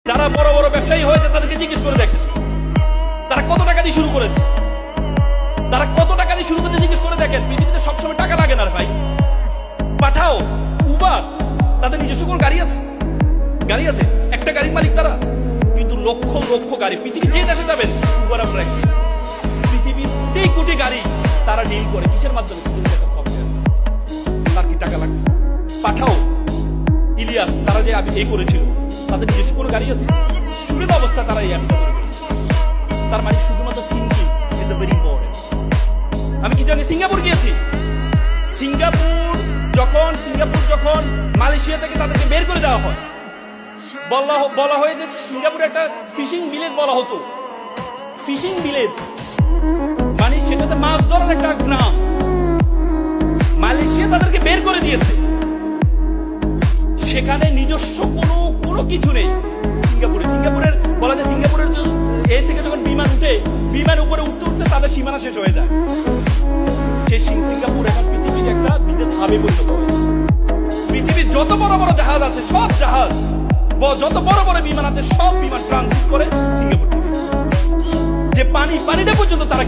যারা বড় বড় ব্যবসায়ী হয়েছে তাদেরকে জিজ্ঞেস করে দেখেছে তারা কত টাকা দিয়ে শুরু করেছে, তারা কত টাকা দিয়ে শুরু করেছে জিজ্ঞেস করে দেখেন। পৃথিবীতে সবসময় টাকা লাগে না ভাই। পাঠাও, উবার, তাদের নিজস্ব কোন গাড়ি আছে? গাড়ি আছে, একটা গাড়ির মালিক তারা, কিন্তু লক্ষ লক্ষ গাড়ি। পৃথিবী যে দেশে যাবেন উবার আমরা একটি, পৃথিবীর কোটি কোটি গাড়ি তারা ডিল করে কিসের মাধ্যমে? শুধু একটা সফটওয়্যার। তার কি টাকা লাগছে? পাঠাও, ইলিয়াস, তারা যে এ করেছিল তাদের নিজস্ব কোনো গাড়ি আছে? স্টুডেন্ট অবস্থা তারা এই অ্যাপটা করে ফেলেছে। তার মানে শুধুমাত্র thinking is a very important. আমি কি জানি সিঙ্গাপুর গিয়েছি, সিঙ্গাপুর যখন মালয়েশিয়া থেকে তাদেরকে বের করে দেওয়া হয়, বলা হয় যে সিঙ্গাপুরে একটা ফিশিং ভিলেজ বলা হতো। ফিশিং ভিলেজ মানে সেটাতে মাছ ধরার একটা গ্রাম। মালয়েশিয়া তাদেরকে বের করে দিয়েছে, সেখানে নিজস্ব কোনো কিছু নেই। সিঙ্গাপুরের বলা যায় সিঙ্গাপুরের এ থেকে যখন বিমান উঠে, বিমান উপরে উঠতে উঠতে তাদের সীমানা শেষ হয়ে যায়। সেই সিঙ্গাপুর এখন পৃথিবীর একটা বিদেশ হাবে পরিণত হয়েছে। পৃথিবীর যত বড় বড় জাহাজ আছে, সব জাহাজ, যত বড় বড় বিমান আছে, সব বিমান ট্রানজিট করে সিঙ্গাপুর থেকে। যে পানিটা পর্যন্ত তারা কি